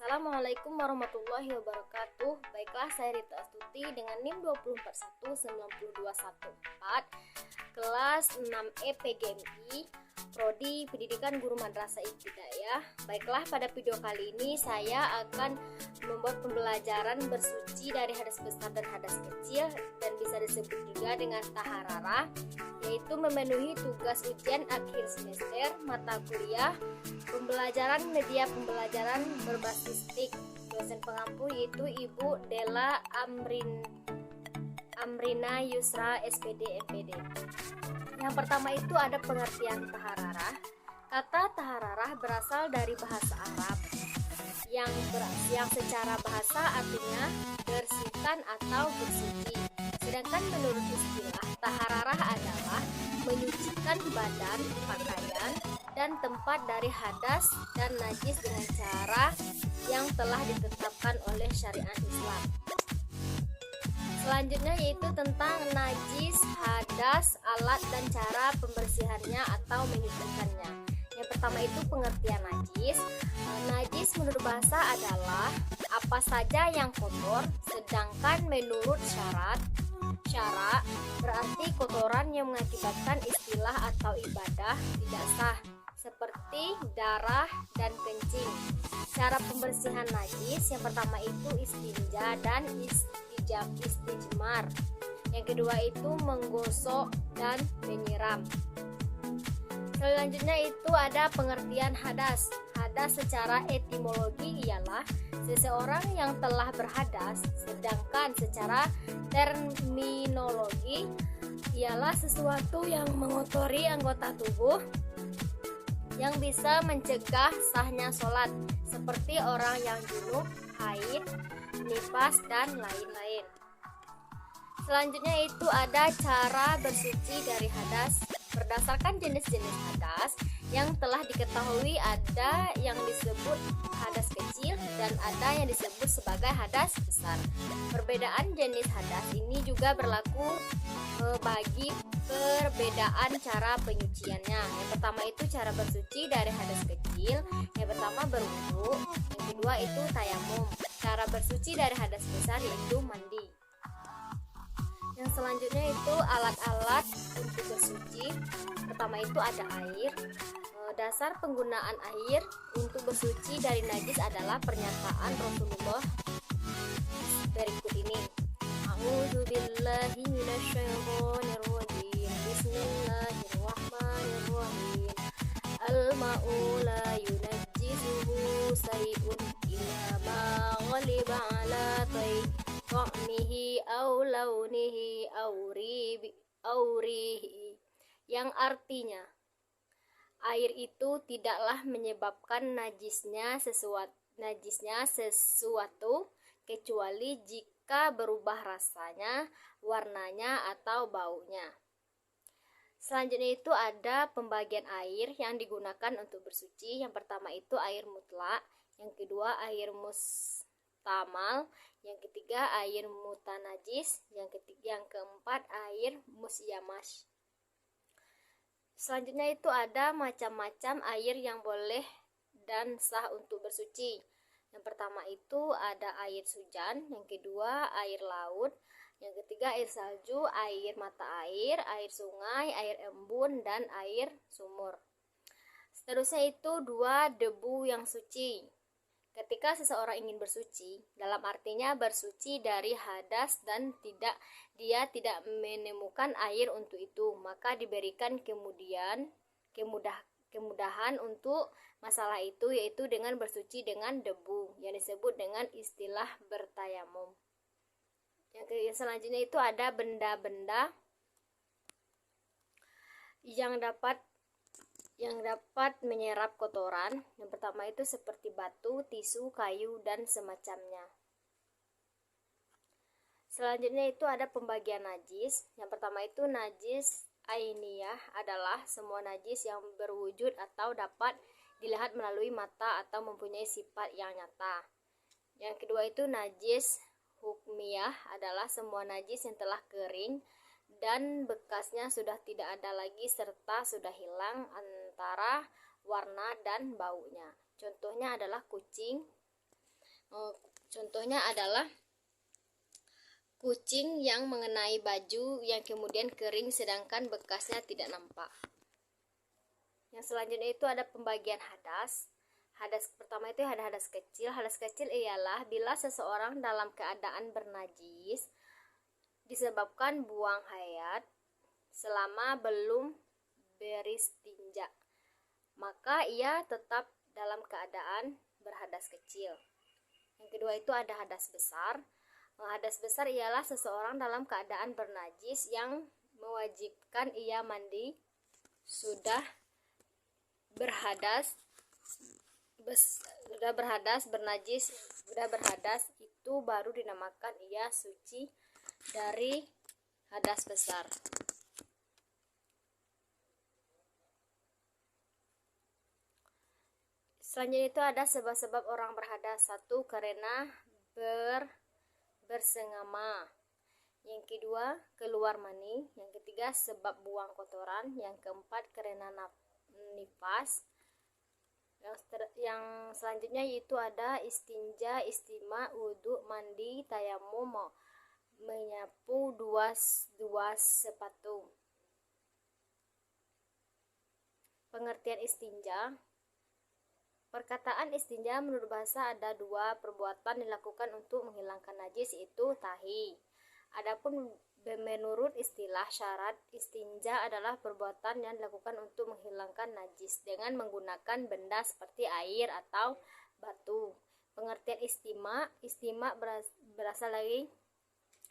Assalamualaikum warahmatullahi wabarakatuh. Baiklah, saya Rita Astuti dengan NIM 2419214 kelas 6E PGMI Prodi Pendidikan Guru Madrasah Ibtidaiyah. Baiklah, pada video kali ini saya akan membuat pembelajaran bersuci dari hadas besar dan hadas kecil, dan bisa disebut juga dengan tahararah, yaitu memenuhi tugas ujian akhir semester mata kuliah pembelajaran media pembelajaran berbasis TIK. Dosen pengampu yaitu Ibu Della Amrina Yusra SPD MPD. Yang pertama itu ada pengertian tahararah. Kata tahararah berasal dari bahasa Arab yang secara bahasa artinya bersihkan atau bersuci. Sedangkan menurut istilah, tahararah adalah menyucikan badan, pakaian, dan tempat dari hadas dan najis dengan cara yang telah ditetapkan oleh syariat Islam. Selanjutnya yaitu tentang najis, hadas, alat, dan cara pembersihannya atau menyucikannya. Yang pertama itu pengertian najis. Najis menurut bahasa adalah apa saja yang kotor, sedangkan menurut syara berarti kotoran yang mengakibatkan istilah atau ibadah tidak sah, seperti darah dan kencing. Cara pembersihan najis yang pertama itu istinja dan istijmar. Yang kedua itu menggosok dan menyiram. Selanjutnya itu ada pengertian hadas. Hadas secara etimologi ialah seseorang yang telah berhadas, sedangkan secara terminologi ialah sesuatu yang mengotori anggota tubuh yang bisa mencegah sahnya sholat, seperti orang yang junub, haid, nifas, dan lain-lain. Selanjutnya itu ada cara bersuci dari hadas. Berdasarkan jenis-jenis hadas yang telah diketahui, ada yang disebut hadas kecil dan ada yang disebut sebagai hadas besar. Perbedaan jenis hadas ini juga berlaku bagi perbedaan cara penyuciannya. Yang pertama itu cara bersuci dari hadas kecil. Yang pertama berwudu, yang kedua itu tayamum. Cara bersuci dari hadas besar yaitu mandi. Yang selanjutnya itu alat-alat untuk bersuci. Pertama itu ada air. Dasar penggunaan air untuk bersuci dari najis adalah pernyataan Rasulullah berikut ini. A'udzubillahi minasyaitonirrajim. Bismillahirrahmanirrahim. Al-ma'u la yunajjisuhu say'un illa ma ghaliba ala ta'mihi aw launihi aw rihi, yang artinya air itu tidaklah menyebabkan najisnya sesuatu kecuali jika berubah rasanya, warnanya, atau baunya. Selanjutnya itu ada pembagian air yang digunakan untuk bersuci. Yang pertama itu air mutlak, yang kedua air mustamal, yang ketiga air mutanajis, yang keempat air musyamash. Selanjutnya itu ada macam-macam air yang boleh dan sah untuk bersuci. Yang pertama itu ada air hujan, yang kedua air laut, yang ketiga air salju, air mata air sungai, air embun, dan air sumur. Seterusnya itu dua debu yang suci. Ketika seseorang ingin bersuci, dalam artinya bersuci dari hadas dan dia tidak menemukan air untuk itu, maka diberikan kemudahan untuk masalah itu, yaitu dengan bersuci dengan debu yang disebut dengan istilah bertayamum. Yang selanjutnya itu ada benda-benda yang dapat menyerap kotoran. Yang pertama itu seperti batu, tisu, kayu, dan semacamnya. Selanjutnya itu ada pembagian najis. Yang pertama itu najis ainiyah adalah semua najis yang berwujud atau dapat dilihat melalui mata atau mempunyai sifat yang nyata. Yang kedua itu najis hukmiyah adalah semua najis yang telah kering dan bekasnya sudah tidak ada lagi serta sudah hilang antara warna dan baunya. Contohnya adalah kucing, Contohnya adalah kucing yang mengenai baju yang kemudian kering sedangkan bekasnya tidak nampak. Yang selanjutnya itu ada pembagian hadas. Hadas pertama itu ada hadas kecil. Hadas kecil ialah bila seseorang dalam keadaan bernajis disebabkan buang hayat selama belum beristinja, maka ia tetap dalam keadaan berhadas kecil. Yang kedua itu ada hadas besar. Hadas besar ialah seseorang dalam keadaan bernajis yang mewajibkan ia mandi sudah berhadas itu baru dinamakan ia suci dari hadas besar. Selanjutnya itu ada sebab-sebab orang berhadas. 1. Karena bersengama. Yang kedua, keluar mani. Yang ketiga, sebab buang kotoran. Yang keempat, karena nifas. Yang selanjutnya yaitu ada istinja, istima, wudhu, mandi, tayamum, menyapu dua sepatu. Pengertian istinja. Perkataan istinja menurut bahasa ada dua perbuatan dilakukan untuk menghilangkan najis, yaitu tahi. Adapun menurut istilah syarat, istinja adalah perbuatan yang dilakukan untuk menghilangkan najis dengan menggunakan benda seperti air atau batu. Pengertian istima berasal dari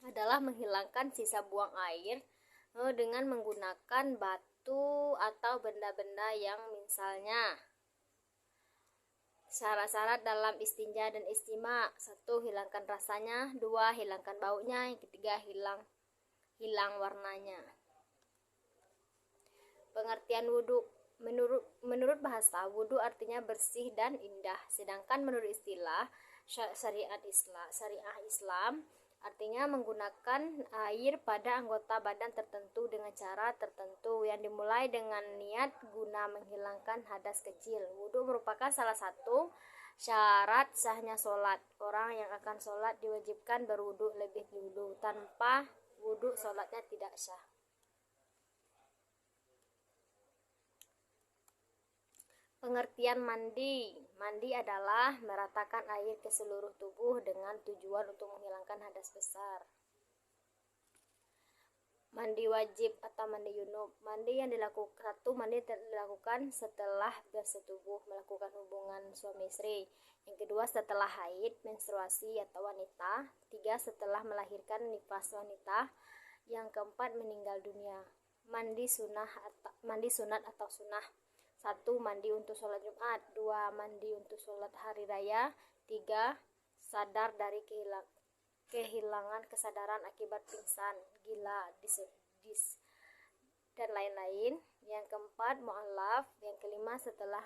adalah menghilangkan sisa buang air dengan menggunakan batu atau benda-benda yang misalnya. Syarat-syarat dalam istinja dan istima: 1. Hilangkan rasanya. 2. Hilangkan baunya. Yang ketiga, hilang warnanya. Pengertian wudhu. Menurut bahasa, wudhu artinya bersih dan indah. Sedangkan menurut istilah syariah Islam artinya menggunakan air pada anggota badan tertentu dengan cara tertentu yang dimulai dengan niat guna menghilangkan hadas kecil. Wudhu merupakan salah satu syarat sahnya sholat. Orang yang akan sholat diwajibkan berwudhu lebih dulu. Tanpa wudhu sholatnya tidak sah. Pengertian mandi. Mandi adalah meratakan air ke seluruh tubuh dengan tujuan untuk menghilangkan hadas besar. Mandi wajib atau mandi junub. Mandi yang dilakukan setelah bersetubuh, melakukan hubungan suami istri. Yang kedua, setelah haid, menstruasi atau wanita. 3. Setelah melahirkan, nifas wanita. Yang keempat, meninggal dunia. Mandi sunat atau sunnah. 1. Mandi untuk sholat Jumat. 2. Mandi untuk sholat hari raya. 3. Sadar dari kehilangan kesadaran akibat pingsan, gila, dan lain-lain. Yang keempat, mu'alaf. Yang kelima, setelah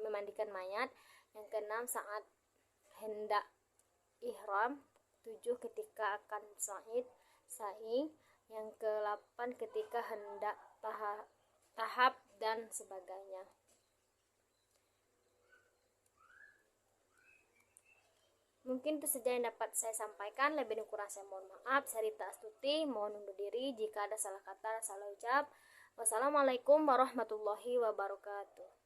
memandikan mayat. Yang keenam, saat hendak ihram. 7. Ketika akan sa'i. Yang ke-8, ketika hendak tahap dan sebagainya. Mungkin itu saja yang dapat saya sampaikan. Lebih dan kurang saya mohon maaf. Saya Rita Astuti mohon undur diri jika ada salah kata, salah ucap. Wassalamualaikum warahmatullahi wabarakatuh.